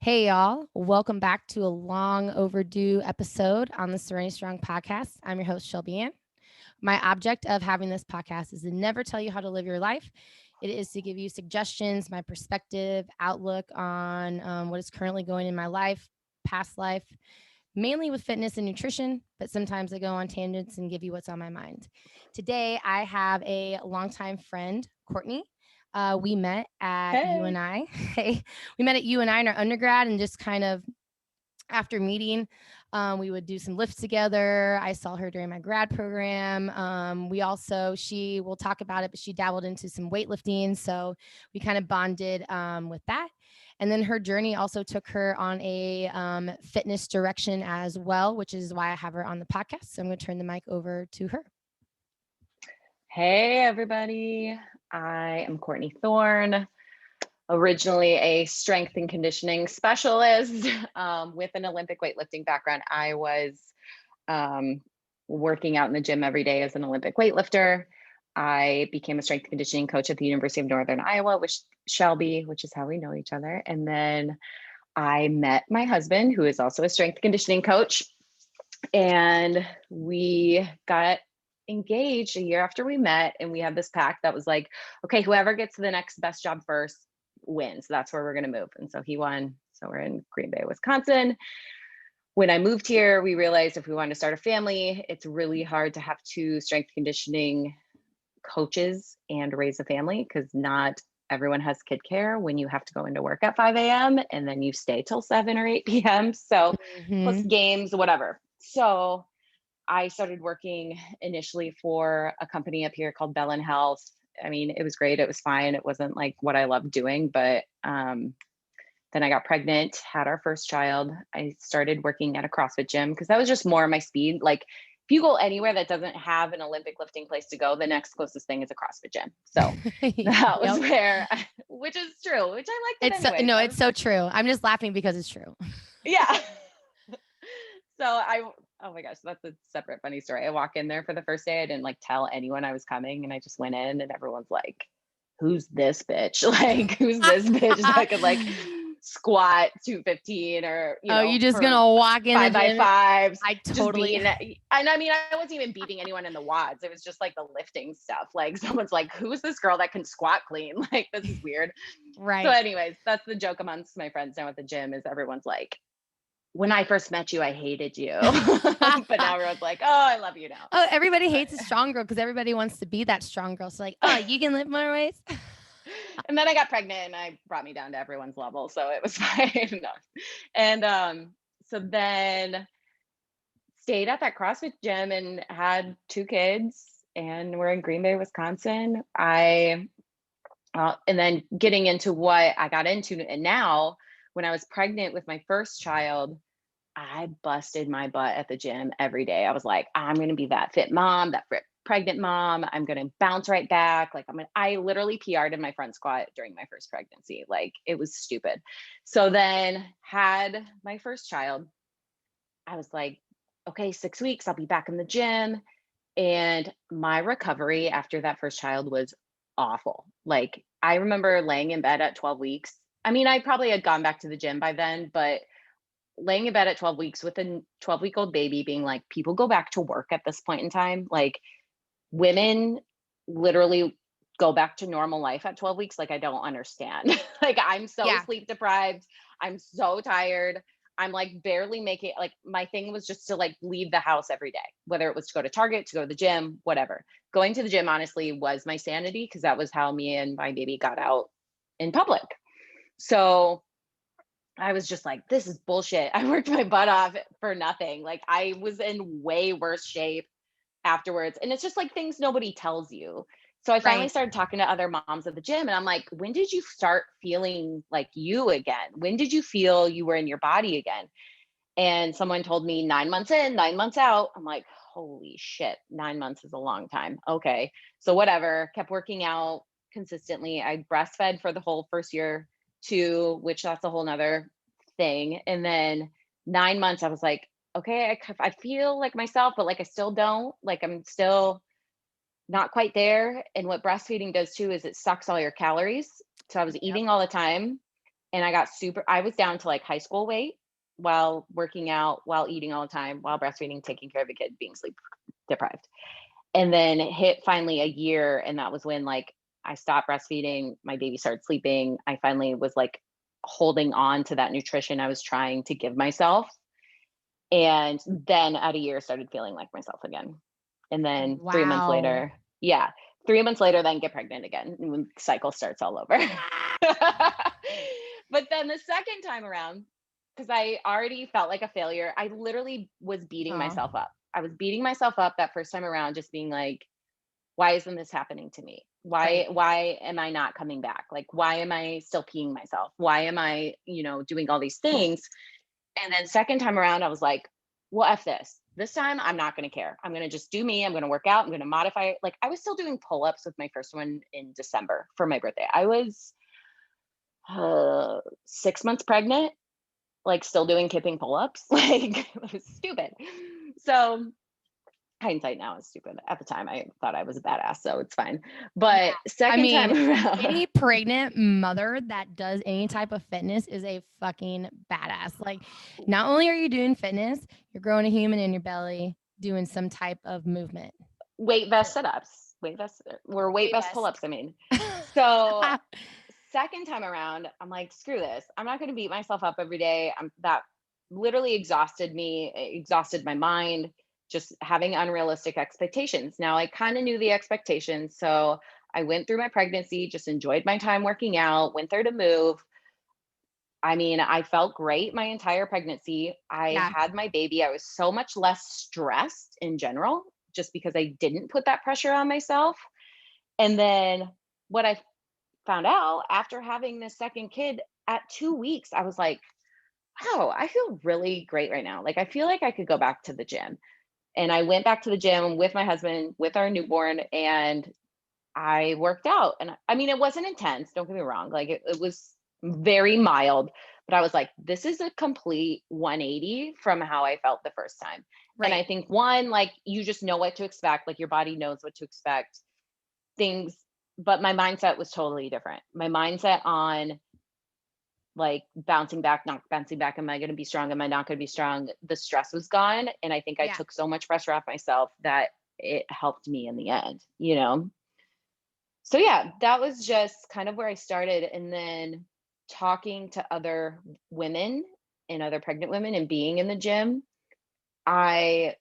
Hey, y'all. Welcome back to a long overdue episode on the Serenity Strong podcast. I'm your host, Shelby Ann. My object of having this podcast is to never tell you how to live your life. It is to give you suggestions, my perspective, outlook on what is currently going in my life, past life, mainly with fitness and nutrition, but sometimes I go on tangents and give you what's on my mind. Today, I have a longtime friend, Courtney. We met at Hey. UNI. Hey, we met at UNI in our undergrad and just kind of after meeting, we would do some lifts together. I saw her during my grad program. She will talk about it, but she dabbled into some weightlifting. So we kind of bonded with that. And then her journey also took her on a fitness direction as well, which is why I have her on the podcast. So I'm going to turn the mic over to her. Hey, everybody. I am Courtney Thorne, originally a strength and conditioning specialist with an Olympic weightlifting background. I was working out in the gym every day as an Olympic weightlifter. I became a strength and conditioning coach at the University of Northern Iowa with Shelby, which is how we know each other. And then I met my husband, who is also a strength conditioning coach. And we got engaged a year after we met, and we had this pact that was like, okay, whoever gets the next best job first wins. That's where we're going to move. And so he won. So we're in Green Bay, Wisconsin. When I moved here, we realized if we wanted to start a family, it's really hard to have two strength conditioning coaches and raise a family because not everyone has kid care when you have to go into work at 5 a.m. and then you stay till 7 or 8 p.m. So plus Mm-hmm. games, whatever. So I started working initially for a company up here called Bell Health. I mean, it was great. It was fine. It wasn't like what I loved doing, but then I got pregnant, had our first child. I started working at a CrossFit gym because that was just more my speed. Like if you go anywhere that doesn't have an Olympic lifting place to go, the next closest thing is a CrossFit gym. So that was Yep. where, which is true, which I liked it anyways. It's so true. I'm just laughing because it's true. Yeah. Oh my gosh, that's a separate funny story. I walk in there for the first day. I didn't like tell anyone I was coming, and I just went in, and everyone's like, who's this bitch? Like, who's this bitch that could like squat 215 or, Oh, you just for gonna walk in the five by gym? fives, I just totally. being, and I mean, I wasn't even beating anyone in the wads. It was just like the lifting stuff. Like someone's like, who's this girl that can squat clean? Like, this is weird. So Right. anyways, that's the joke amongst my friends now at the gym is everyone's like, when I first met you, I hated you. But now everyone's like, oh, I love you now. Oh, everybody But hates a strong girl because everybody wants to be that strong girl. So like, oh, you can lift more weights. and then I got pregnant and I brought me down to everyone's level. So it was fine. No. And so then stayed at that CrossFit gym and had two kids, and we're in Green Bay, Wisconsin. And then getting into what I got into, and now when I was pregnant with my first child, I busted my butt at the gym every day. I was like, I'm going to be that fit mom, that fit pregnant mom. I'm going to bounce right back. Like I literally PR'd in my front squat during my first pregnancy. Like it was stupid. So then had my first child. I was like, okay, 6 weeks, I'll be back in the gym. And my recovery after that first child was awful. Like I remember laying in bed at 12 weeks. I mean, I probably had gone back to the gym by then, but laying in bed at 12 weeks with a 12-week-old baby being like, people go back to work at this point in time. Like women literally go back to normal life at 12 weeks. Like, I don't understand. Like, I'm so Yeah. sleep deprived. I'm so tired. I'm like barely making like my thing was just to like leave the house every day, whether it was to go to Target, to go to the gym, whatever. Going to the gym honestly was my sanity because that was how me and my baby got out in public. So I was just like, this is bullshit. I worked my butt off for nothing. Like I was in way worse shape afterwards. And it's just like things nobody tells you. So I finally Right. started talking to other moms at the gym and I'm like, when did you start feeling like you again? When did you feel you were in your body again? And someone told me 9 months in, 9 months out. I'm like, holy shit, 9 months is a long time. Okay. So whatever, kept working out consistently. I breastfed for the whole first year too, which that's a whole nother thing. And then 9 months, I was like, okay, I feel like myself, but like I still don't. Like I'm still not quite there. And what breastfeeding does too is it sucks all your calories. So I was Yep. eating all the time And I was down to like high school weight while working out, while eating all the time, while breastfeeding, taking care of the kid, being sleep deprived. And then hit finally a year. And that was when like I stopped breastfeeding. My baby started sleeping. I finally was like holding on to that nutrition I was trying to give myself. And then at a year, started feeling like myself again. And then 3 months Wow. later, yeah, 3 months later, then get pregnant again. And the cycle starts all over. But then the second time around, because I already felt like a failure, I literally was beating Oh, myself up. I was beating myself up that first time around, just being like, why isn't this happening to me? right. Why am I not coming back? Like, why am I still peeing myself? Why am I, doing all these things? And then second time around, I was like, well, F this. This time I'm not going to care. I'm going to just do me. I'm going to work out. I'm going to modify it. Like I was still doing pull-ups with my first one in December for my birthday. I was 6 months pregnant, like still doing kipping pull-ups. Like it was stupid. So hindsight now is stupid. At the time, I thought I was a badass, so it's fine. Yeah. But I second time mean, around, any pregnant mother that does any type of fitness is a fucking badass. Like, not only are you doing fitness, you're growing a human in your belly doing some type of movement. weight vest sit-ups, weight Way vest best. pull-ups, I mean. So second time around, I'm like, screw this. I'm not going to beat myself up every day. That literally exhausted me, exhausted my mind, just having unrealistic expectations. Now I kind of knew the expectations. So I went through my pregnancy, just enjoyed my time working out, went there to move. I mean, I felt great my entire pregnancy. I Yeah. had my baby. I was so much less stressed in general, just because I didn't put that pressure on myself. And then what I found out after having this second kid at 2 weeks, I was like, wow, I feel really great right now. Like, I feel like I could go back to the gym. And I went back to the gym with my husband, with our newborn, and I worked out. And I mean, it wasn't intense. Don't get me wrong. Like, it was very mild, but I was like, this is a complete 180 from how I felt the first time. And Right. I think one, like, you just know what to expect. Like, your body knows what to expect things, but my mindset was totally different. My mindset on like bouncing back, not bouncing back, am I going to be strong? Am I not going to be strong? The stress was gone. And I think I Yeah. took so much pressure off myself that it helped me in the end. So yeah, that was just kind of where I started. And then talking to other women and other pregnant women and being in the gym, I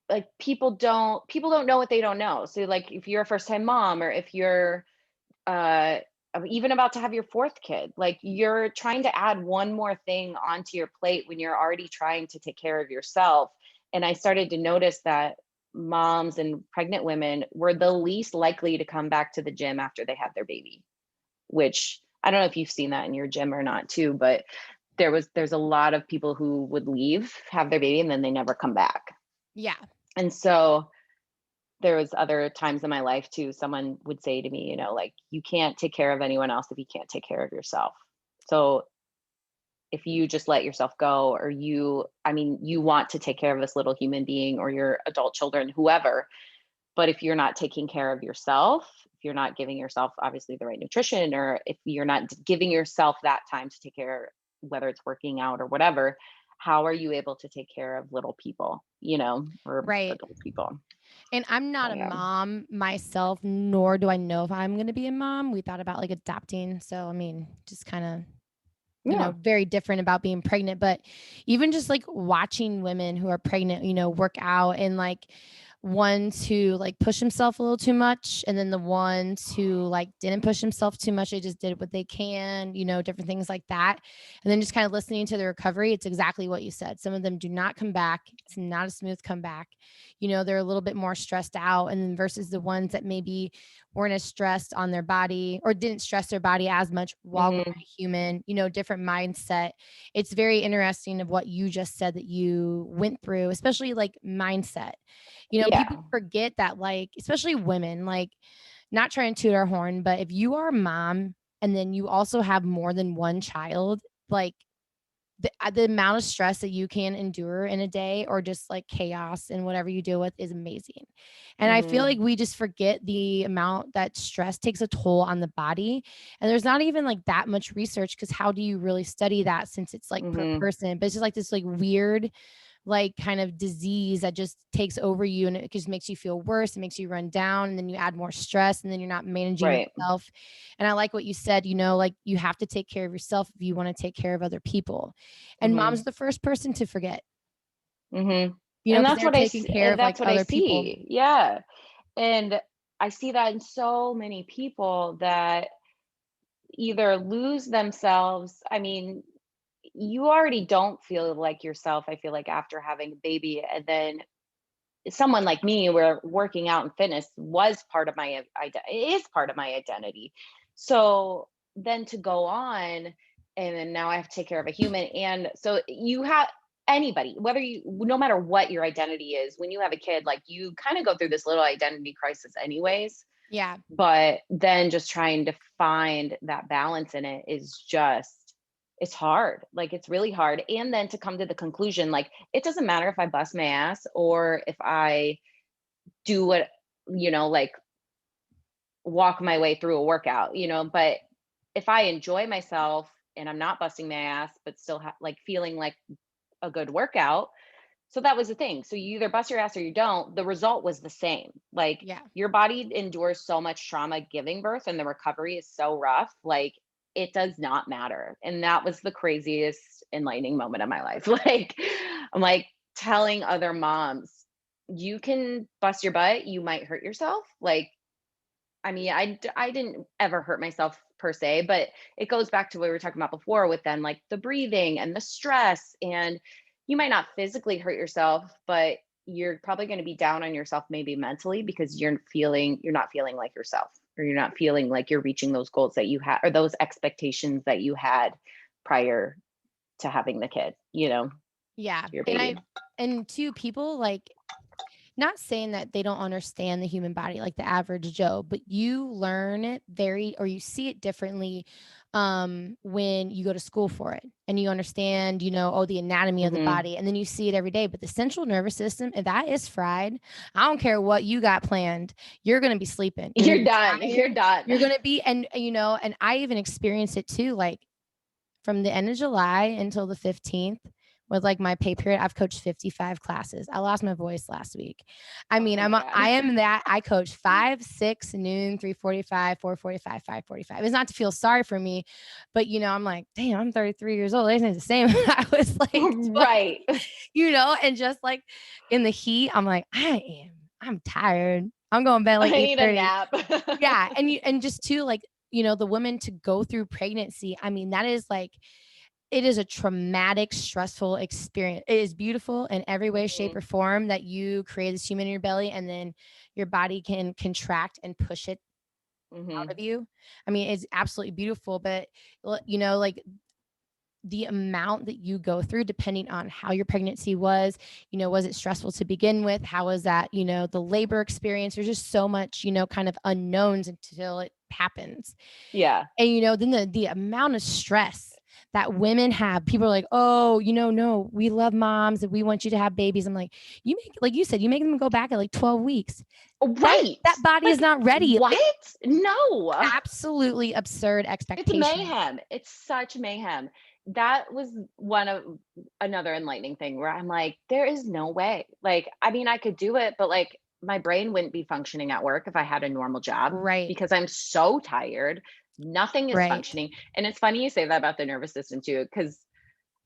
like people don't know what they don't know. So like if you're a first time mom, or if you're uh even about to have your fourth kid, like you're trying to add one more thing onto your plate when you're already trying to take care of yourself. And I started to notice that moms and pregnant women were the least likely to come back to the gym after they had their baby, which I don't know if you've seen that in your gym or not too, but there's a lot of people who would leave, have their baby, and then they never come back. Yeah. And so there was other times in my life too, someone would say to me, like, you can't take care of anyone else if you can't take care of yourself. So if you just let yourself go, or you want to take care of this little human being or your adult children, whoever, but if you're not taking care of yourself, if you're not giving yourself obviously the right nutrition, or if you're not giving yourself that time to take care, whether it's working out or whatever, how are you able to take care of little people, or Right. adult people? And I'm not So a yeah. mom myself, nor do I know if I'm going to be a mom. We thought about like adopting. So, I mean, just kind of, Yeah. very different about being pregnant. But even just like watching women who are pregnant, work out, and like ones who like push himself a little too much, and then the ones who like didn't push himself too much, they just did what they can, different things like that. And then just kind of listening to the recovery, it's exactly what you said. Some of them do not come back. It's not a smooth comeback. They're a little bit more stressed out, and then versus the ones that maybe weren't as stressed on their body or didn't stress their body as much while growing Hmm. a human, different mindset. It's very interesting of what you just said that you went through, especially like mindset. People Yeah. forget that, like, especially women, like, not trying to toot our horn, but if you are a mom and then you also have more than one child, like, the amount of stress that you can endure in a day, or just like chaos and whatever you deal with, is amazing. And I feel Mhm. like we just forget the amount that stress takes a toll on the body. And there's not even like that much research, because how do you really study that, since it's like per Mhm. person? But it's just like this like weird like kind of disease that just takes over you, and it just makes you feel worse. It makes you run down, and then you add more stress, and then you're not managing Right. yourself. And I like what you said, like you have to take care of yourself if you want to take care of other people. And mom's Mhm. the first person to forget, Mhm. And because they're taking care of like that's what I other people. see. Yeah. And I see that in so many people that either lose themselves. I mean, you already don't feel like yourself, I feel like, after having a baby. And then someone like me, where working out and fitness was part of my is part of my identity. So then to go on, and then now I have to take care of a human. And so you have anybody, whether you, no matter what your identity is, when you have a kid, like, you kind of go through this little identity crisis anyways. Yeah. But then just trying to find that balance in it is just, it's hard. Like, it's really hard. And then to come to the conclusion, like, it doesn't matter if I bust my ass or if I do what, like, walk my way through a workout, but if I enjoy myself and I'm not busting my ass, but still like feeling like a good workout. So that was the thing. So you either bust your ass or you don't. The result was the same. Like, Yeah. your body endures so much trauma giving birth, and the recovery is so rough. Like, it does not matter. And that was the craziest enlightening moment of my life. Like, I'm like telling other moms, you can bust your butt, you might hurt yourself. Like, I mean, I didn't ever hurt myself per se, but it goes back to what we were talking about before with then like the breathing and the stress. And you might not physically hurt yourself, but you're probably going to be down on yourself, maybe mentally, because you're not feeling like yourself, or you're not feeling like you're reaching those goals that you had, or those expectations that you had prior to having the kid, Yeah. your And baby. and two people, like, not saying that they don't understand the human body like the average Joe, but you learn it or you see it differently when you go to school for it, and you understand, oh, the anatomy of the Hmm. body, and then you see it every day. But the central nervous system, if that is fried, I don't care what you got planned, you're going to be sleeping. You're going to You're be done. tired. You're done. You're going to be, and I even experienced it too. Like, from the end of July until the 15th with like my pay period, I've coached 55 classes. I lost my voice last week. I mean, Oh my I God. am that. I coach 5, 6, noon, 3:45, 4:45, 5:45. It's not to feel sorry for me, but I'm like, damn, I'm 33 years old. It's the same. I was like 20, Right. and just like in the heat, I'm like, I'm tired. I'm going to bed I like need a 8:30. nap. Yeah. And just to like, the women to go through pregnancy, I mean, that is like, it is a traumatic, stressful experience. It is beautiful in every way, shape, Mhm. or form that you create this human in your belly, and then your body can contract and push it out Mhm. of you. I mean, it's absolutely beautiful, but like the amount that you go through, depending on how your pregnancy was it stressful to begin with? How was that, the labor experience? There's just so much, kind of unknowns until it happens. Yeah. And then the amount of stress that women have, people are like, oh, no, we love moms and we want you to have babies. I'm like, like you said, you make them go back at like 12 weeks. Right. That body is Like, not ready. what? Like, No. absolutely absurd It's expectations. mayhem. It's such mayhem. That was one of another enlightening thing where I'm like, there is no way. Like, I mean, I could do it, but like, my brain wouldn't be functioning at work if I had a normal job, Right. because I'm so tired. Nothing is Right. functioning. And it's funny you say that about the nervous system too, because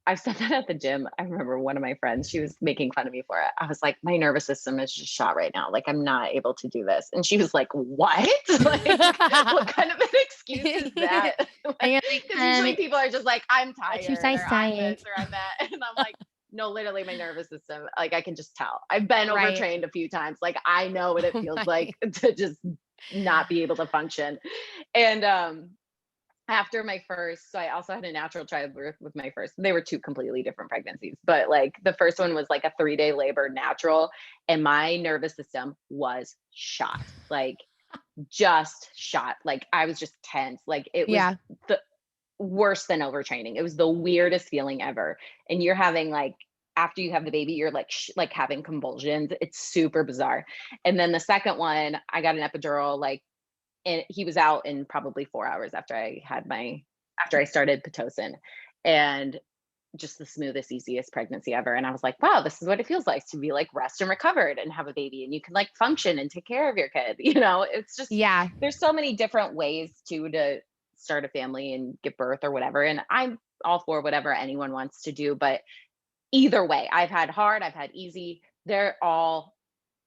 I've said that at the gym. I remember one of my friends, she was making fun of me for it. I was like, my nervous system is just shot right now. Like, I'm not able to do this. And she was like, what? Like, what kind of an excuse is that? And you're Because like, usually people are just like, I'm tired, exercise or I'm this, science. or I'm that. And I'm like, no, literally my nervous system, like, I can just tell. I've been Right. overtrained a few times. Like, I know what it Oh feels my. like to just not be able to function. And after my first, so I also had a natural childbirth with my first. They were two completely different pregnancies, but like the first one was like a 3-day labor natural, and my nervous system was shot. Like, just shot. Like, I was just tense. Like, it was Yeah. the worse than overtraining. It was the weirdest feeling ever. And you're having like, after you have the baby, you're like, like having convulsions. It's super bizarre. And then the second one, I got an epidural, like, and he was out in probably 4 hours after after I started Pitocin, and just the smoothest, easiest pregnancy ever. And I was like, wow, this is what it feels like to be like rest and recovered and have a baby, and you can like function and take care of your kid. It's just, Yeah. there's so many different ways to start a family and give birth or whatever. And I'm all for whatever anyone wants to do. But either way, I've had hard, I've had easy. They're all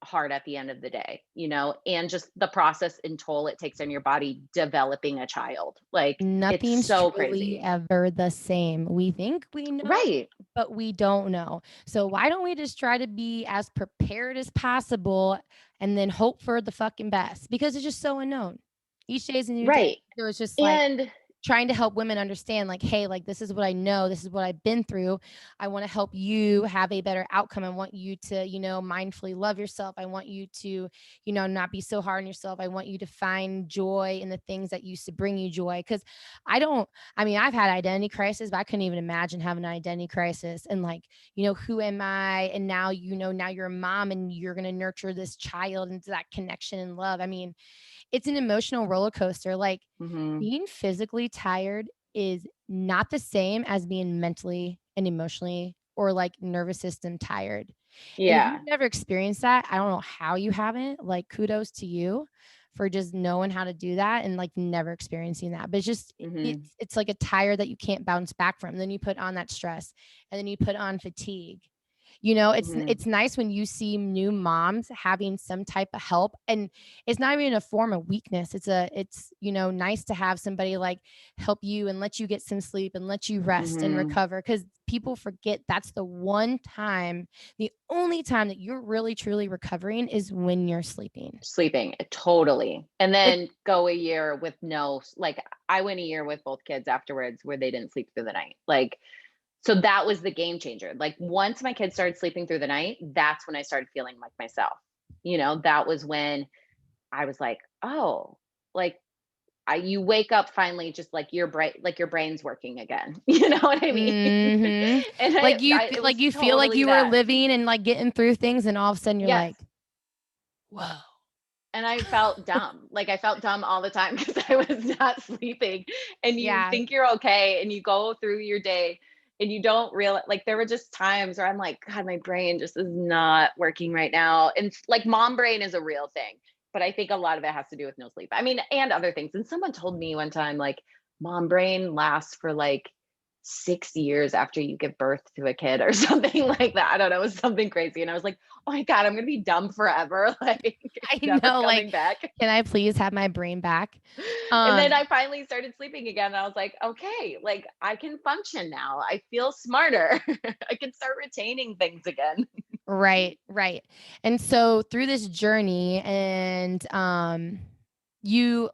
hard at the end of the day, and just the process and toll it takes on your body developing a child. Like, it's Nothing's so truly crazy. ever the same. We think we know, Right. but we don't know. So why don't we just try to be as prepared as possible and then hope for the fucking best? Because it's just so unknown. Each day is a new day. Right. So it's just like And trying to help women understand, like, hey, like, this is what I know, this is what I've been through. I want to help you have a better outcome. I want you to, mindfully love yourself. I want you to, not be so hard on yourself. I want you to find joy in the things that used to bring you joy. Because I've had identity crisis, but I couldn't even imagine having an identity crisis and, like, who am I? And now, now you're a mom and you're going to nurture this child into that connection and love. I mean, it's an emotional roller coaster. Like, mhm, being physically tired is not the same as being mentally and emotionally or like nervous system tired. And if yeah. you've never experienced that, I don't know how you haven't. Like, kudos to you for just knowing how to do that and like never experiencing that. But it's just Mhm, it's like a tire that you can't bounce back from. Then you put on that stress and then you put on fatigue. mhm, It's nice when you see new moms having some type of help, and it's not even a form of weakness. It's nice to have somebody like help you and let you get some sleep and let you rest and mhm. recover, because people forget that's the only time that you're really truly recovering is when you're sleeping. Sleeping, totally. And It then go a year with no, like, I went a year with both kids afterwards where they didn't sleep through the night. Like, so that was the game changer. Like, once my kids started sleeping through the night, that's when I started feeling like myself. That was when I was like, oh, like, you wake up finally, just like your brain's working again. You know what I mean? Mhm. And it Like was you feel like totally you were that. living and like getting through things, and all of a sudden you're Yes. like, whoa. And I felt dumb. Like, I felt dumb all the time because I was not sleeping. And you Yeah. think you're okay and you go through your day and you don't realize, like, there were just times where I'm like, God, my brain just is not working right now. And like, mom brain is a real thing. But I think a lot of it has to do with no sleep. I mean, and other things. And someone told me one time, like, mom brain lasts for like 6 years after you give birth to a kid or something like that. I don't know. It was something crazy. And I was like, oh my God, I'm going to be dumb forever. Like, it's I never know, like, coming back. can I please have my brain back? And then Um, I finally started sleeping again. And I was like, okay, like, I can function now. I feel smarter. I can start retaining things again. right, right. And so you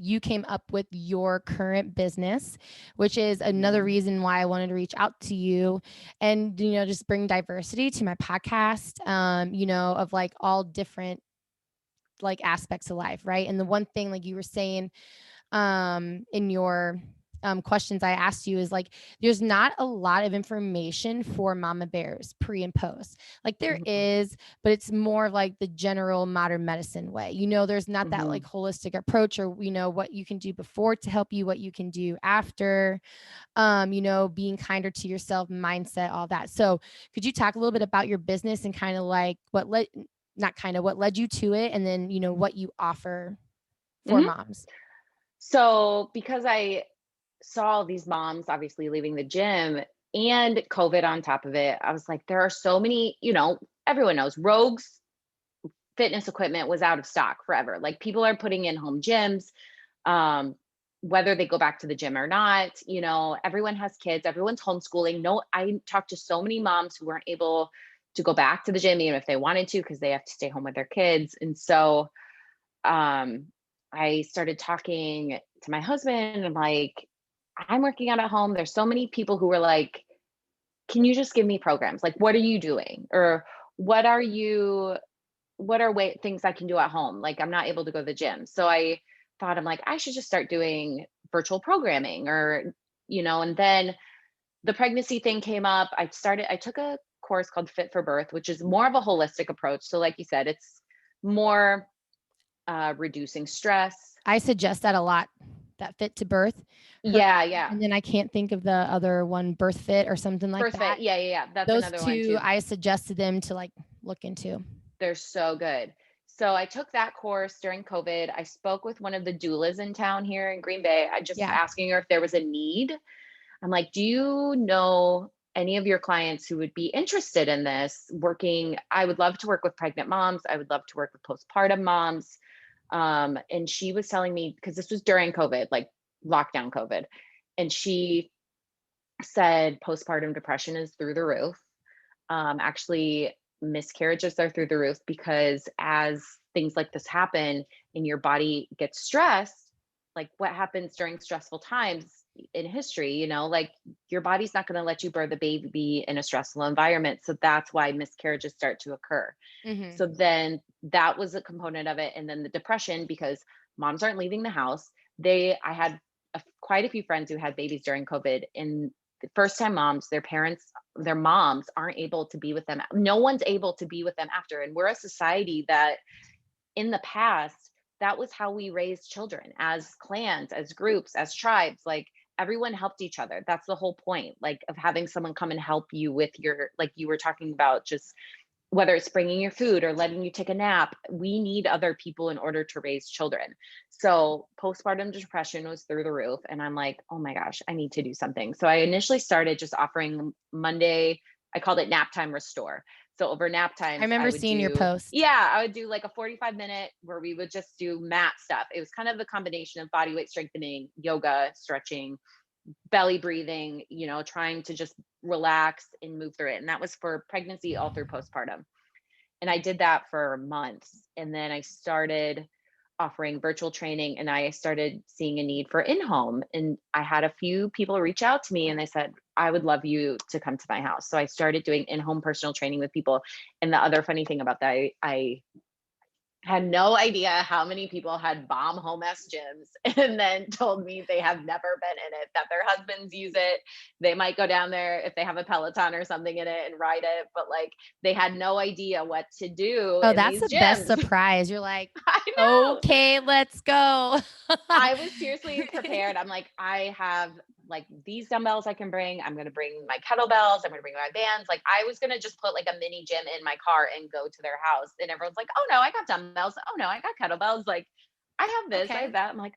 you came up with your current business, which is another Mhm. reason why I wanted to reach out to you and, just bring diversity to my podcast, of like all different like aspects of life, right? And the one thing, like you were saying, in your questions I asked you, is like there's not a lot of information for mama bears pre and post. Like there Mhm. is, but it's more of like the general modern medicine way. There's not that like Mhm. holistic approach, or what you can do before to help you, what you can do after, being kinder to yourself, mindset, all that. So could you talk a little bit about your business and kind of like what led you to it, and then what you offer for Mhm. moms? So, because I saw these moms obviously leaving the gym and COVID on top of it, I was like, there are so many, everyone knows Rogues fitness equipment was out of stock forever. Like, people are putting in home gyms, um, whether they go back to the gym or not. Everyone has kids, everyone's homeschooling. No, I talked to so many moms who weren't able to go back to the gym even if they wanted to, because they have to stay home with their kids. And so um, I started talking to my husband, and I'm like, I'm working out at home. There's so many people who were like, can you just give me programs? Like, what are you doing? Or what are you what are things I can do at home? Like, I'm not able to go to the gym. So I thought, I'm like, I should just start doing virtual programming or, and then the pregnancy thing came up. I took a course called Fit for Birth, which is more of a holistic approach. So like you said, it's more reducing stress. I suggest that a lot, that Fit to Birth. Yeah. And then I can't think of the other one, Birth Fit or something like Birth that. Fit. Yeah. That's Those another two one too. I suggested them to like look into. They're so good. So I took that course during COVID. I spoke with one of the doulas in town here in Green Bay. I just asking her if there was a need. I'm like, do you know any of your clients who would be interested in this working? I would love to work with pregnant moms. I would love to work with postpartum moms. And she was telling me, because this was during COVID, like lockdown COVID. And she said postpartum depression is through the roof. Actually, miscarriages are through the roof because as things like this happen and your body gets stressed, like what happens during stressful times in history, like your body's not going to let you birth a baby in a stressful environment. So that's why miscarriages start to occur. Mm-hmm. So then that was a component of it. And then the depression, because moms aren't leaving the house. I had quite a few friends who had babies during COVID, and first time moms, their moms aren't able to be with them. No one's able to be with them after. And we're a society that in the past, that was how we raised children, as clans, as groups, as tribes. Like everyone helped each other. That's the whole point, like of having someone come and help you with your, like you were talking about, just whether it's bringing your food or letting you take a nap. We need other people in order to raise children. So postpartum depression was through the roof. And I'm like, oh my gosh, I need to do something. So I initially started just offering Monday, I called it nap time restore. So over nap times, I remember seeing your post. Yeah, I would do like a 45-minute where we would just do mat stuff. It was kind of the combination of body weight strengthening, yoga, stretching, belly breathing, trying to just relax and move through it. And that was for pregnancy all through postpartum. And I did that for months. And then I started offering virtual training and I started seeing a need for in-home. And I had a few people reach out to me and they said, I would love you to come to my house. So I started doing in-home personal training with people. And the other funny thing about that, I had no idea how many people had bomb home s gyms and then told me they have never been in it, that their husbands use it. They might go down there if they have a Peloton or something in it and ride it, but like they had no idea what to do. Oh, that's the best surprise. You're like, okay, let's go. I was seriously prepared. I'm like, I have like these dumbbells I can bring. I'm going to bring my kettlebells. I'm going to bring my bands. Like I was going to just put like a mini gym in my car and go to their house. And everyone's like, oh no, I got dumbbells. Oh no, I got kettlebells. Like I have this, I have that. I'm like,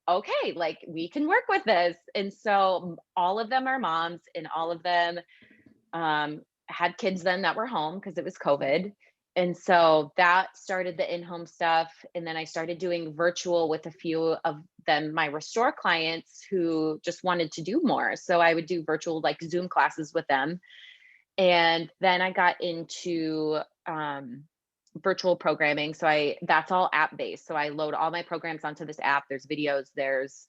okay, like we can work with this. And so all of them are moms and all of them had kids then that were home because it was COVID. And so that started the in-home stuff. And then I started doing virtual with a few of them, my Restore clients who just wanted to do more. So I would do virtual like Zoom classes with them. And then I got into virtual programming. So that's all app-based. So I load all my programs onto this app. There's videos, there's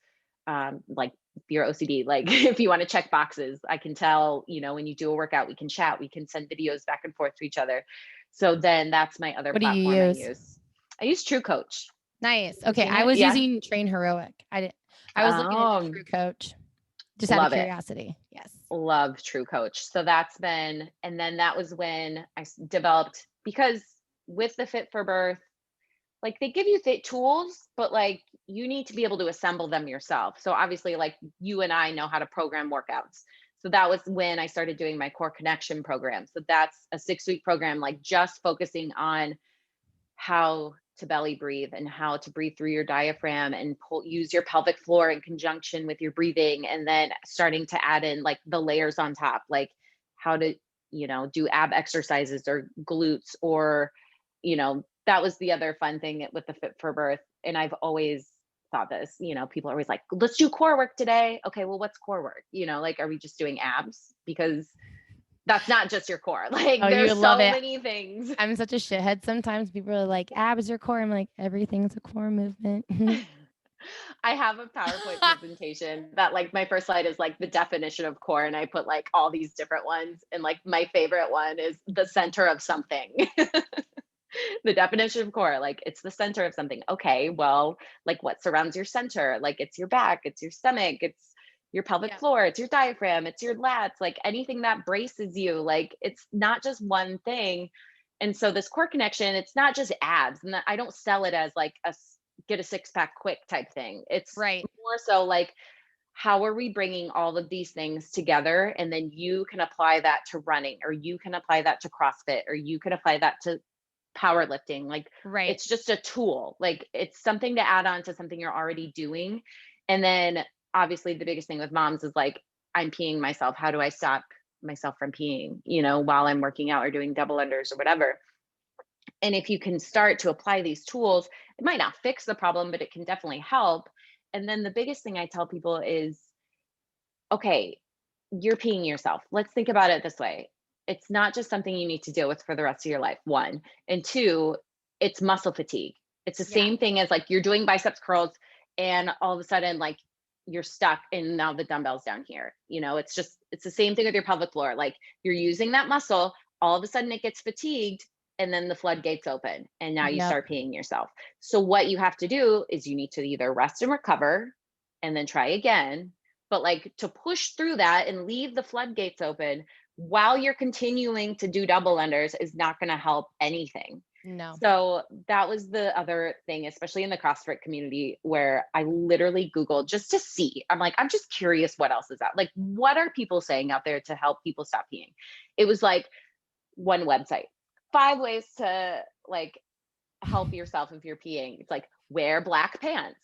like your OCD, like if you want to check boxes, I can tell, when you do a workout, we can chat, we can send videos back and forth to each other. So then that's my other platform I use. I use True Coach. Nice. Okay. I was using Train Heroic. I was looking into True Coach. Just out of curiosity. Yes. Love True Coach. So that's been, and then that was when I developed, because with the Fit for Birth, like they give you tools, but like you need to be able to assemble them yourself. So obviously like you and I know how to program workouts. So that was when I started doing my core connection program. So that's a 6-week program, like just focusing on how to belly breathe and how to breathe through your diaphragm and use your pelvic floor in conjunction with your breathing. And then starting to add in like the layers on top, like how to, do ab exercises or glutes or, that was the other fun thing with the Fit for Birth. And I've always thought this, people are always like, let's do core work today. Okay, well, what's core work? Like, are we just doing abs? Because that's not just your core. Like there's so many things. I'm such a shithead. Sometimes people are like, abs are core. I'm like, everything's a core movement. I have a PowerPoint presentation that like my first slide is like the definition of core. And I put like all these different ones. And like my favorite one is the center of something. The definition of core, like it's the center of something. Okay, well, like what surrounds your center? Like it's your back, it's your stomach, it's your pelvic Yeah. floor, it's your diaphragm, it's your lats, like anything that braces you. Like it's not just one thing. And so this core connection, it's not just abs. And I don't sell it as like get a six pack quick type thing. It's Right. more so like, how are we bringing all of these things together? And then you can apply that to running, or you can apply that to CrossFit, or you can apply that to powerlifting. Like Right. it's just a tool. Like it's something to add on to something you're already doing. And then obviously the biggest thing with moms is like, I'm peeing myself. How do I stop myself from peeing, while I'm working out or doing double unders or whatever? And if you can start to apply these tools, it might not fix the problem, but it can definitely help. And then the biggest thing I tell people is, okay, you're peeing yourself. Let's think about it this way. It's not just something you need to deal with for the rest of your life, one. And two, it's muscle fatigue. It's the Yeah. same thing as like you're doing biceps curls and all of a sudden, like you're stuck and now the dumbbell's down here. It's the same thing with your pelvic floor. Like you're using that muscle, all of a sudden it gets fatigued and then the floodgates open and now you Yep. start peeing yourself. So what you have to do is you need to either rest and recover and then try again. But like to push through that and leave the floodgates open while you're continuing to do double unders is not going to help anything. No. So that was the other thing, especially in the CrossFit community, where I literally Googled just to see. I'm like, I'm just curious what else is out. Like, what are people saying out there to help people stop peeing? It was like one website, 5 ways to like help yourself if you're peeing. It's like wear black pants.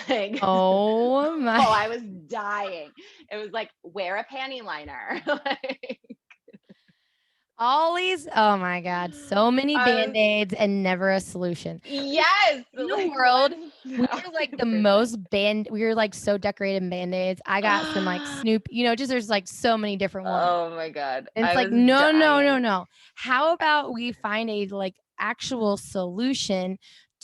Like, Oh my. oh, I was dying. It was like wear a panty liner. Like, All these, oh my God, so many I was, band-aids and never a solution. yes, In the like world, what? we No, were like the seriously. we were like so decorated in band-aids. I got some like Snoop, just there's like so many different ones. Oh my God. And it's I like, was no, no, no, dying. no. How about we find a like actual solution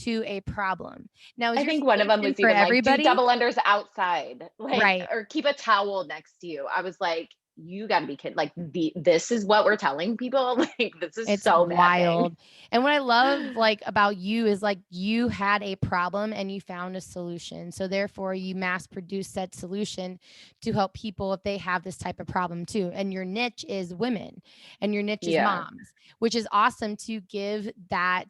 to a problem? Now, is I your think one of them solution was for even like do everybody? double unders outside, like, Right. or keep a towel next to you. I was like, you got to be kidding. Like, this is what we're telling people. Like, this is It's so maddening. wild. And what I love like about you is like you had a problem and you found a solution. So therefore you mass produce said solution to help people if they have this type of problem too. And your niche is women and your niche is Yeah. moms, which is awesome to give that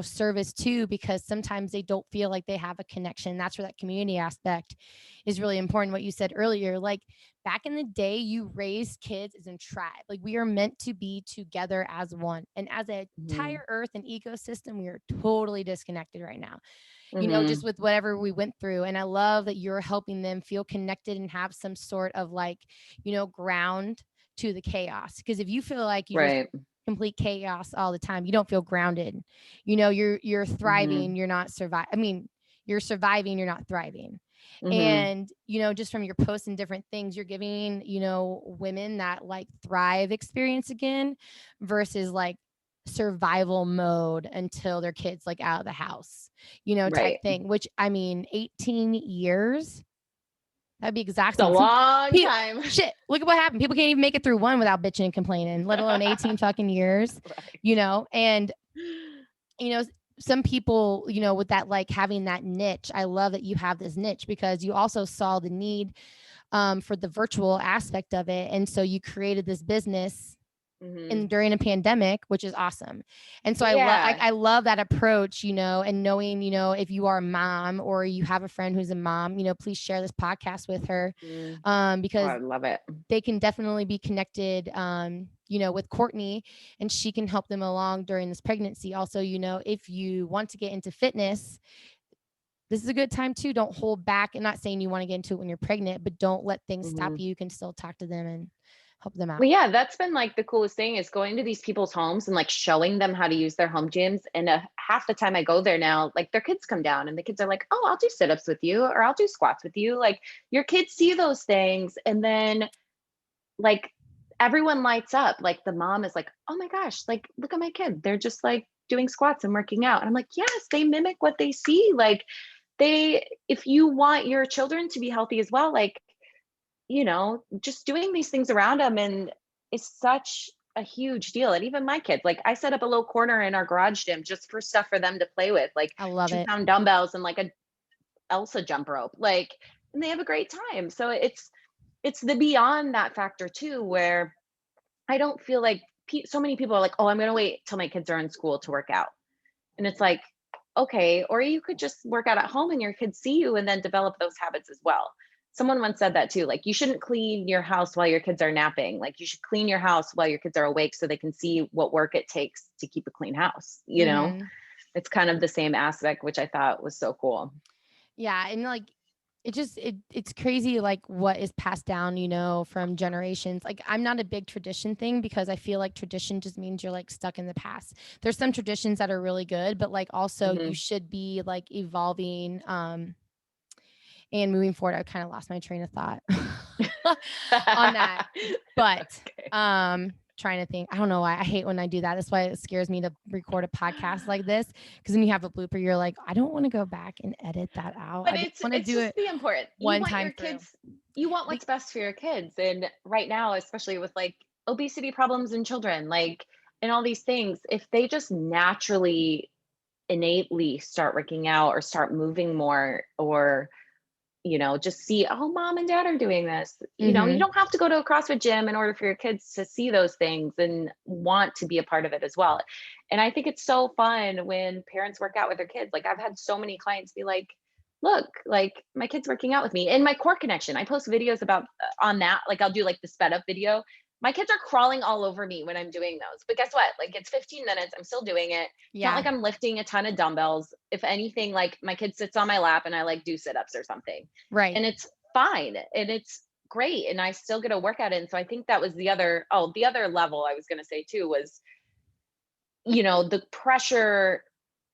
service to, because sometimes they don't feel like they have a connection. That's where that community aspect is really important. What you said earlier, like back in the day, you raised kids as a tribe. Like we are meant to be together as one. And as an Hmm. entire earth and ecosystem, we are totally disconnected right now, just Hmm. with whatever we went through. And I love that you're helping them feel connected and have some sort of like, ground to the chaos. Because if you feel like you just Right. complete chaos all the time, you don't feel grounded. You're Hmm. thriving, you're not surviving. I mean, you're surviving, you're not thriving. Hmm. And just from your posts and different things, you're giving women that like thrive experience again versus like survival mode until their kids like out of the house, type Right. thing, which I mean 18 years, that'd be It's a exhausting. long time. Shit, look at what happened. People can't even make it through one without bitching and complaining, let alone 18 fucking years. Right. And you know, some people, with that, like having that niche, I love that you have this niche because you also saw the need for the virtual aspect of it. And so you created this business Hmm. during a pandemic, which is awesome. And so Yeah. I love that approach, and knowing, if you are a mom or you have a friend who's a mom, please share this podcast with her, Mm. Oh, because I love it. they can definitely be connected, with Courtney, and she can help them along during this pregnancy. Also, if you want to get into fitness, this is a good time too. Don't hold back. And not saying you want to get into it when you're pregnant, but don't let things stop Hmm. you. You can still talk to them and help them out. Well, yeah, that's been like the coolest thing is going to these people's homes and like showing them how to use their home gyms. And half the time I go there now, like their kids come down and the kids are like, oh, I'll do sit ups with you or I'll do squats with you. Like your kids see those things. And then like everyone lights up. Like the mom is like, oh my gosh, like look at my kid. They're just like doing squats and working out. And I'm like, yes, they mimic what they see. Like if you want your children to be healthy as well, like just doing these things around them and is such a huge deal. And even my kids, like I set up a little corner in our garage gym just for stuff for them to play with, like I love it. 2-pound dumbbells and like a Elsa jump rope, like, and they have a great time. So it's the beyond that factor too, where I don't feel like so many people are like, oh, I'm going to wait till my kids are in school to work out. And it's like, okay, or you could just work out at home and your kids see you and then develop those habits as well. Someone once said that too, like you shouldn't clean your house while your kids are napping. Like you should clean your house while your kids are awake so they can see what work it takes to keep a clean house. It's kind of the same aspect, which I thought was so cool. Yeah. And like, it's crazy, like what is passed down, from generations. Like I'm not a big tradition thing because I feel like tradition just means you're like stuck in the past. There's some traditions that are really good, but like also you should be like evolving, and moving forward. I kind of lost my train of thought on that, but, Okay. trying to think. I don't know why. I hate when I do that. That's why it scares me to record a podcast like this. Cause then you have a blooper. You're like, I don't want to go back and edit that out. But I just want to it's do just it the important. You one want time your through. kids, you want what's best for your kids. And right now, especially with like obesity problems in children, like and all these things, if they just naturally innately start working out or start moving more or just see, oh, mom and dad are doing this. You don't have to go to a CrossFit gym in order for your kids to see those things and want to be a part of it as well. And I think it's so fun when parents work out with their kids. Like I've had so many clients be like, look, like my kid's working out with me in my core connection. I post videos about on that. Like I'll do like the sped up video. My kids are crawling all over me when I'm doing those. But guess what? Like it's 15 minutes. I'm still doing it. It's not Yeah. like I'm lifting a ton of dumbbells. If anything, like my kid sits on my lap and I like do sit-ups or something. Right. And it's fine. And it's great. And I still get a workout in. So I think that was the other level I was going to say too was, the pressure,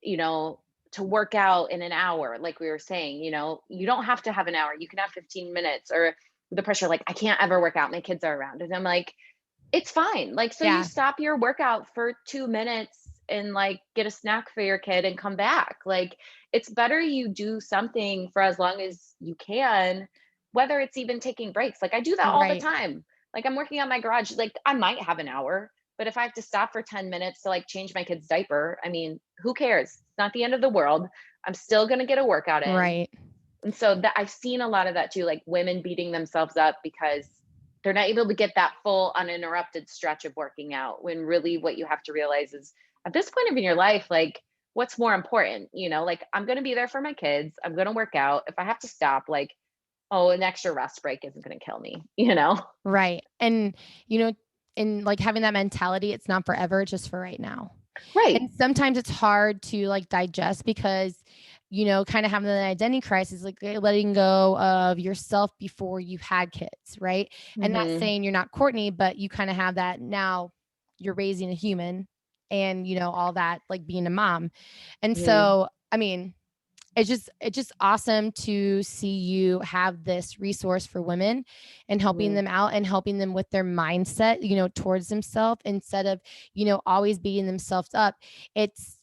to work out in an hour, like we were saying, you don't have to have an hour. You can have 15 minutes or the pressure, like, I can't ever work out. My kids are around. And I'm like, it's fine. Like, so you Yeah. stop your workout for 2 minutes and like get a snack for your kid and come back. Like, it's better you do something for as long as you can, whether it's even taking breaks. Like, I do that all the Right. time. Like, I'm working on my garage. Like, I might have an hour, but if I have to stop for 10 minutes to like change my kid's diaper, I mean, who cares? It's not the end of the world. I'm still going to get a workout in. Right. And so that I've seen a lot of that too, like women beating themselves up because they're not able to get that full uninterrupted stretch of working out when really what you have to realize is at this point of in your life, like what's more important, like I'm going to be there for my kids. I'm going to work out. If I have to stop, like, oh, an extra rest break isn't going to kill me. Right. And, and like having that mentality, it's not forever, it's just for right now. Right. And sometimes it's hard to like digest because, kind of having an identity crisis, like letting go of yourself before you had kids. Right. And not Mm-hmm. saying you're not Courtney, but you kind of have that now you're raising a human and, all that, like being a mom. And Mm-hmm. so, I mean, it's just awesome to see you have this resource for women and helping Mm-hmm. them out and helping them with their mindset, towards themselves instead of, always beating themselves up. It's,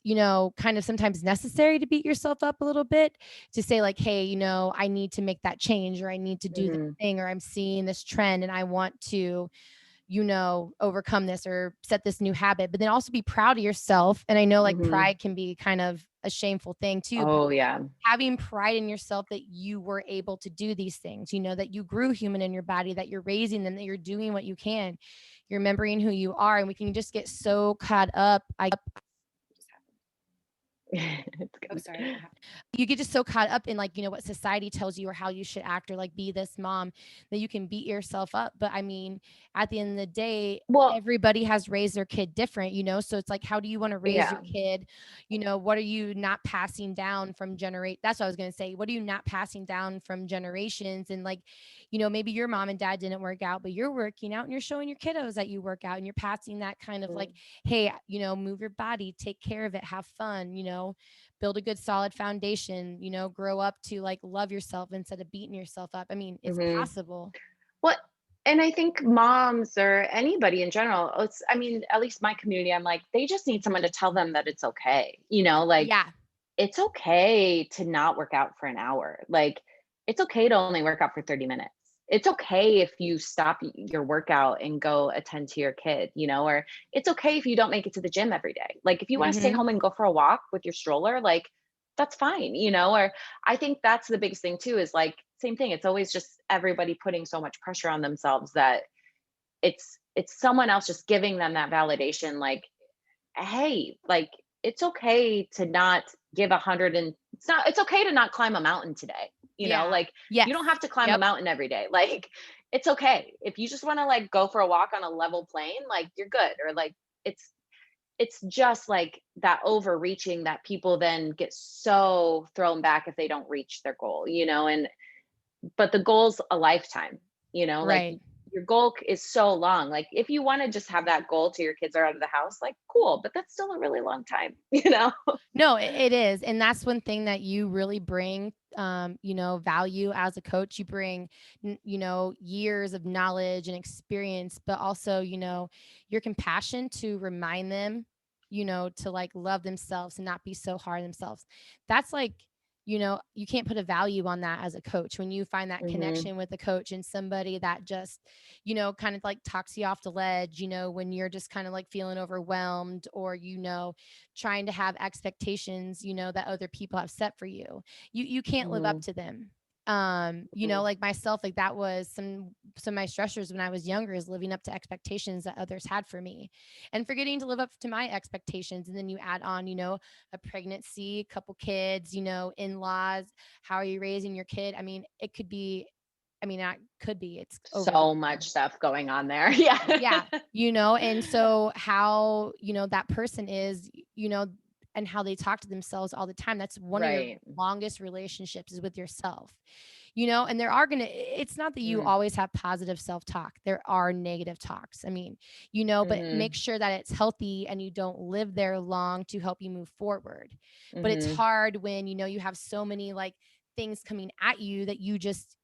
kind of sometimes necessary to beat yourself up a little bit to say like, hey, I need to make that change or I need to do this Mm-hmm. thing or I'm seeing this trend and I want to, overcome this or set this new habit, but then also be proud of yourself. And I know like Mm-hmm. pride can be kind of a shameful thing too, but Oh yeah. having pride in yourself that you were able to do these things, that you grew human in your body, that you're raising them, that you're doing what you can, you're remembering who you are. And we can just get so caught up. It's Oh, good. sorry. You get just so caught up in like, what society tells you or how you should act or like be this mom that you can beat yourself up. But I mean, at the end of the day, Well, everybody has raised their kid different, so it's like, how do you want to raise your yeah. kid? What are you not passing down from that's what I was going to say. What are you not passing down from generations? And like, maybe your mom and dad didn't work out, but you're working out and you're showing your kiddos that you work out and you're passing that kind of like, hey, move your body, take care of it, have fun, build a good solid foundation, grow up to like love yourself instead of beating yourself up. I mean, it's Mm-hmm. possible. What and I think moms or anybody in general, I mean, at least my community, I'm like, they just need someone to tell them that it's okay. Like Yeah. it's okay to not work out for an hour. Like it's okay to only work out for 30 minutes. it's okay if you stop your workout and go attend to your kid, or it's okay if you don't make it to the gym every day. Like if you want to stay Mm-hmm. home and go for a walk with your stroller, like that's fine, or I think that's the biggest thing too, is like, same thing. It's always just everybody putting so much pressure on themselves that it's someone else just giving them that validation. Like, hey, like it's okay to not give 100, and it's okay to not climb a mountain today. Yeah. Like you Yes. don't have to climb a Yep. mountain every day. Like it's okay. If you just want to like go for a walk on a level plane, like you're good. Or like it's just like that overreaching that people then get so thrown back if they don't reach their goal, and but the goal's a lifetime, like Right. your goal is so long. Like if you want to just have that goal till your kids are out of the house, like cool, but that's still a really long time, No, it is. And that's one thing that you really bring, value as a coach. You bring, years of knowledge and experience, but also, your compassion to remind them, to like love themselves and not be so hard on themselves. That's like, you can't put a value on that as a coach when you find that Hmm. connection with a coach and somebody that just, kind of like talks you off the ledge, when you're just kind of like feeling overwhelmed or, trying to have expectations, that other people have set for you. You can't live up Hmm. to them. Hmm. Like myself, like that was some of my stressors when I was younger, is living up to expectations that others had for me and forgetting to live up to my expectations. And then you add on, a pregnancy, couple kids, in-laws, how are you raising your kid? I mean, it could be, not could be, it's So overwhelming. much stuff going on there. Yeah. Yeah, and so how, that person is, and how they talk to themselves all the time. That's one of your Right. longest relationships, is with yourself. And there are going to, it's not that you Mm. always have positive self-talk. There are negative talks. I mean, but make Hmm. sure that it's healthy and you don't live there long to help you move forward. But it's Hmm. hard when, you have so many like things coming at you that you just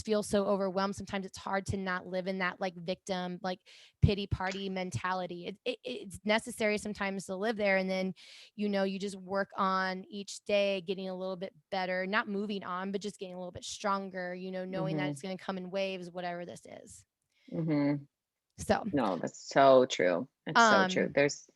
feel so overwhelmed. Sometimes it's hard to not live in that like victim, like pity party mentality. It's necessary sometimes to live there. And then, you just work on each day getting a little bit better, not moving on, but just getting a little bit stronger, knowing that Hmm. it's going to come in waves, whatever this is. Hmm. So, No, that's so true. It's so true. um, There's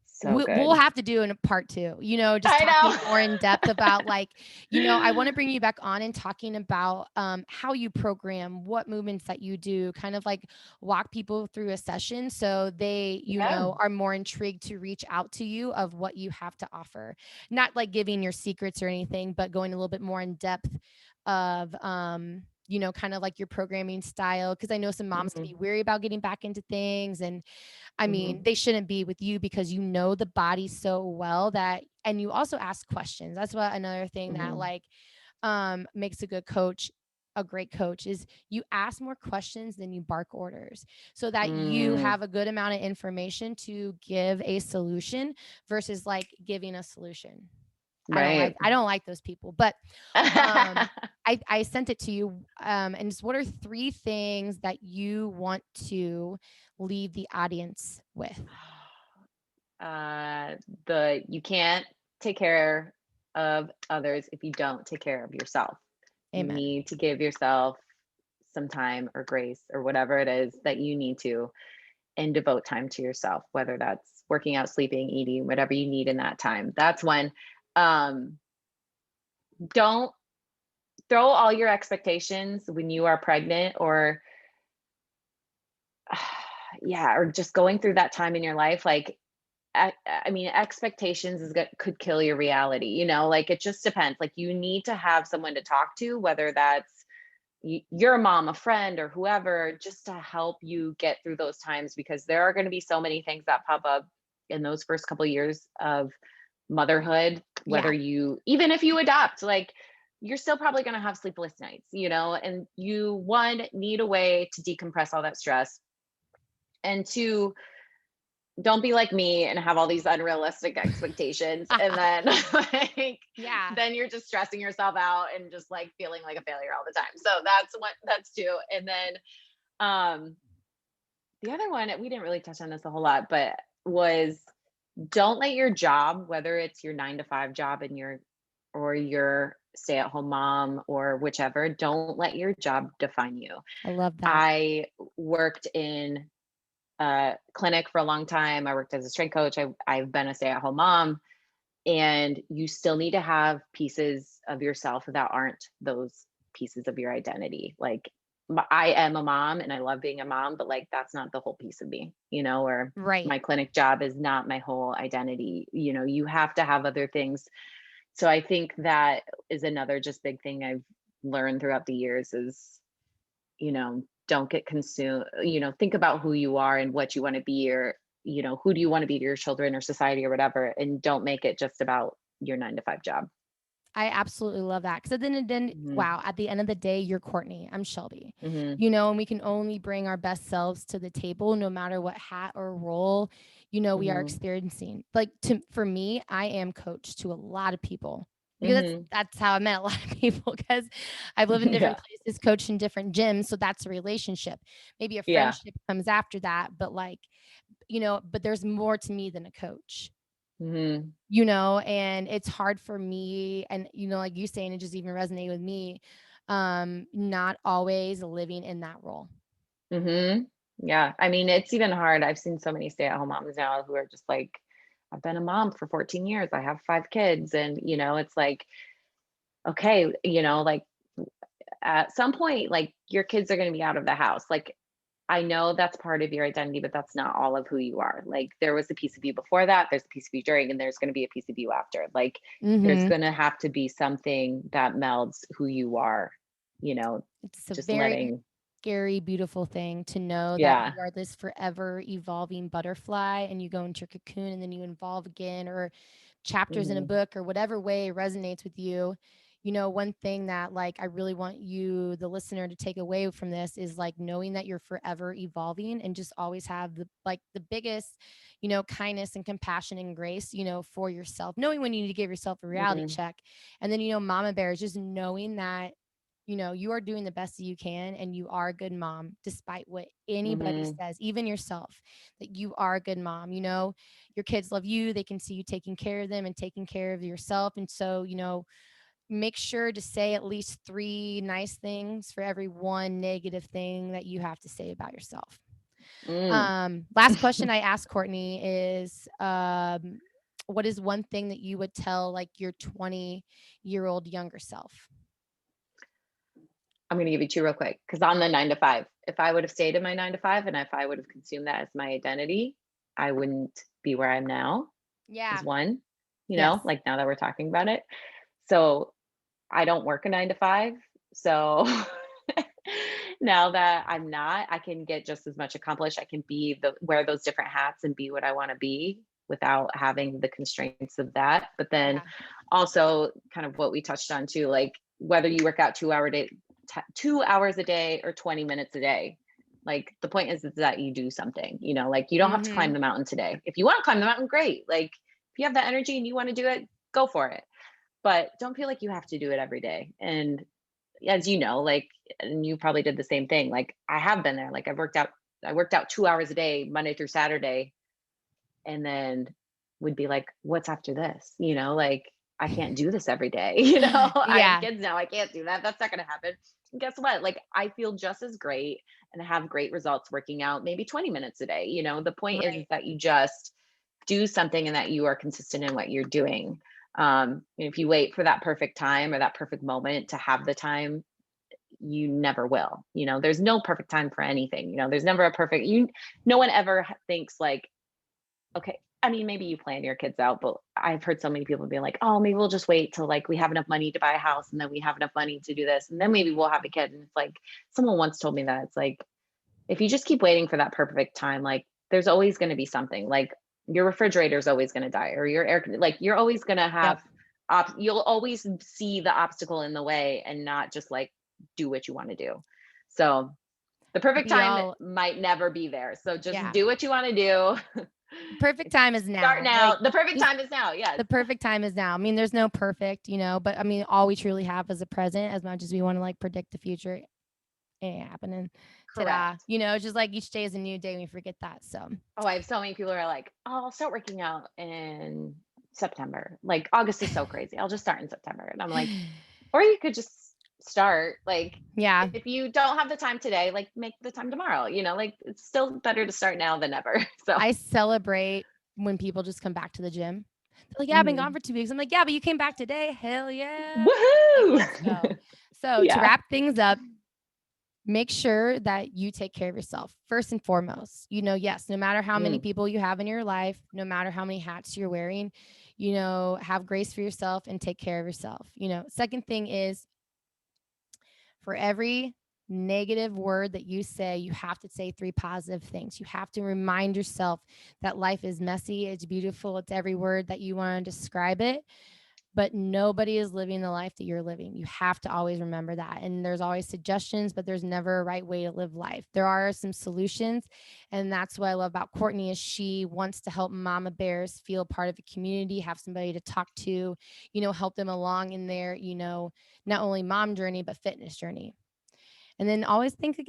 so we'll good. have to do in a part two, just I talking know. more in depth about like, I want to bring you back on and talking about how you program, what movements that you do, kind of like walk people through a session so they, Yeah. are more intrigued to reach out to you of what you have to offer. Not like giving your secrets or anything, but going a little bit more in depth of kind of like your programming style. Cause I know some moms can Hmm. be weary about getting back into things, and I Hmm. mean, they shouldn't be with you because you know the body so well that, and you also ask questions. That's what another thing that Hmm. like makes a good coach a great coach is you ask more questions than you bark orders, so that you Mm. have a good amount of information to give a solution versus like giving a solution. Right. I don't like those people, but I sent it to you. And just what are 3 things that you want to leave the audience with? uh the you can't take care of others if you don't take care of yourself. You Amen. need to give yourself some time or grace or whatever it is that you need to, and devote time to yourself, whether that's working out, sleeping, eating, whatever you need in that time. That's when don't throw all your expectations when you are pregnant, or yeah, or just going through that time in your life. Like I mean, expectations could kill your reality, like it just depends. Like you need to have someone to talk to, whether that's your mom, a friend, or whoever, just to help you get through those times, because there are going to be so many things that pop up in those first couple years of motherhood, whether Yeah. even if you adopt, like you're still probably going to have sleepless nights, and you, one, need a way to decompress all that stress, and two, don't be like me and have all these unrealistic expectations, and then like Yeah. then you're just stressing yourself out and just like feeling like a failure all the time. So that's two. And then um the other one, we didn't really touch on this a whole lot, but was, don't let your job, whether it's your 9 to 5 job and your or your stay-at-home mom or whichever, don't let your job define you. I love that. I worked in a clinic for a long time. I worked as a strength coach. I've been a stay-at-home mom, and you still need to have pieces of yourself that aren't those pieces of your identity. Like I am a mom and I love being a mom, but like that's not the whole piece of me, or Right. my clinic job is not my whole identity. You have to have other things. So I think that is another just big thing I've learned throughout the years is, don't get consumed, think about who you are and what you want to be, or, who do you want to be to your children or society or whatever, and don't make it just about your 9 to 5 job. I absolutely love that. Because then, Hmm. wow, at the end of the day, you're Courtney. I'm Shelby. Hmm. And we can only bring our best selves to the table, no matter what hat or role, we are Hmm. experiencing. Like for me, I am coach to a lot of people because that's Hmm. that's how I met a lot of people. Because I've lived in Yeah. different places, coached in different gyms, so that's a relationship. Maybe a Yeah. friendship comes after that, but but there's more to me than a coach. Hmm. And it's hard for me, and like you saying, it just even resonated with me, not always living in that role. Hmm. Yeah. I mean, it's even hard. I've seen so many stay-at-home moms now who are just like, I've been a mom for 14 years. I have 5 kids. And, it's like, okay, like at some point, like your kids are going to be out of the house. Like, I know that's part of your identity, but that's not all of who you are. Like, there was a piece of you before that, there's a piece of you during, and there's going to be a piece of you after. Like, there's Hmm. going to have to be something that melds who you are, It's a just very letting, scary, beautiful thing to know that yeah. you are this forever evolving butterfly, and you go into your cocoon and then you evolve again, or chapters in a Hmm. book or whatever way resonates with you. One thing that like I really want you, the listener, to take away from this is like knowing that you're forever evolving, and just always have the biggest, kindness and compassion and grace, for yourself, knowing when you need to give yourself a reality Hmm. check. And then, mama bear is just knowing that you are doing the best that you can, and you are a good mom despite what anybody Hmm. says, even yourself, that you are a good mom. Your kids love you, they can see you taking care of them and taking care of yourself. And so, make sure to say at least 3 nice things for every one negative thing that you have to say about yourself. Mm. Last question I asked Courtney is, what is one thing that you would tell like your 20-year-old younger self? I'm going to give you two real quick because on the 9 to 5, if I would have stayed in my 9 to 5 and if I would have consumed that as my identity, I wouldn't be where I am now, is Yeah. one, Yes. like now that we're talking about it. So I don't work a 9 to 5. So now that I'm not, I can get just as much accomplished. I can wear those different hats and be what I want to be without having the constraints of that. But then Yeah. also kind of what we touched on too, like whether you work out 2 hours a day or 20 minutes a day. Like the point is that you do something, like you don't have to climb Mhm. the mountain today. If you want to climb the mountain, great. Like if you have that energy and you want to do it, go for it. But don't feel like you have to do it every day. And as you know, like, and you probably did the same thing. Like I have been there. Like I worked out 2 hours a day, Monday through Saturday, and then would be like, what's after this? Like I can't do this every day. I have Yeah. kids now. I can't do that. That's not going to happen. And guess what? Like I feel just as great and have great results working out maybe 20 minutes a day. The point is Right. that you just do something and that you are consistent in what you're doing. If you wait for that perfect time or that perfect moment to have the time, you never will. There's no perfect time for anything. There's never a perfect no one ever thinks like, okay, I mean, maybe you plan your kids out, but I've heard so many people be like, oh, maybe we'll just wait till like we have enough money to buy a house and then we have enough money to do this. And then maybe we'll have a kid. And it's like, someone once told me that it's like, if you just keep waiting for that perfect time, like there's always going to be something like your refrigerator is always going to die or your air, like you're always going to Yep. have, you'll always see the obstacle in the way and not just like do what you want to do. So the perfect Be time all might never be there. So just Yeah. do what you want to do. Perfect time is Start now. now. Like, The perfect just time is now. Yes. the perfect time is now. I mean, there's no perfect, but I mean, all we truly have is a present. As much as we want to like predict the future, it ain't happening. Ta-da. Correct. It's just like each day is a new day. We forget that. So Oh, I have so many people who are like, oh, I'll start working out in September. Like August is so crazy. I'll just start in September. And I'm like, Or you could just start, like, Yeah. if you don't have the time today, like, make the time tomorrow, like, it's still better to start now than ever. So, I celebrate when people just come back to the gym. They're like, yeah, I've been gone for 2 weeks. I'm like, yeah, but you came back today. Hell yeah. Like, woohoo! let's go. So to Yeah. wrap things up, make sure that you take care of yourself first and foremost. Yes, no matter how many people you have in your life, no matter how many hats you're wearing, have grace for yourself and take care of yourself. Second thing is, for every negative word that you say, you have to say 3 positive things. You have to remind yourself that life is messy, it's beautiful, it's every word that you want to describe it. But nobody is living the life that you're living. You have to always remember that. And there's always suggestions, but there's never a right way to live life. There are some solutions. And that's what I love about Courtney is she wants to help mama bears feel part of a community, have somebody to talk to, help them along in their, not only mom journey, but fitness journey. And then always thank you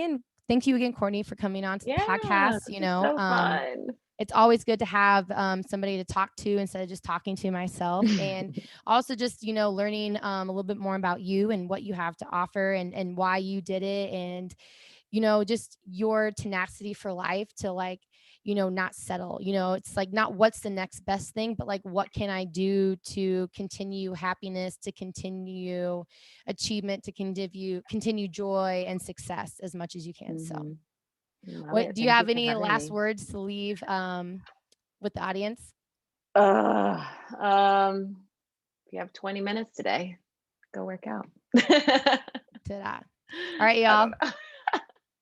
again, Courtney, for coming on to the podcast. This is so fun. It's always good to have somebody to talk to instead of just talking to myself. And also just, learning a little bit more about you and what you have to offer and why you did it. And, just your tenacity for life to like, not settle. It's like not what's the next best thing, but like what can I do to continue happiness, to continue achievement, to continue joy and success as much as you can. So do you have any last words to leave with the audience? If you have 20 minutes today, go work out. All right, y'all.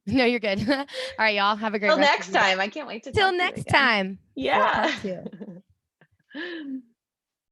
No, you're good. All right, y'all. Have a great Till next time. I can't wait to till next time. Yeah. For part 2.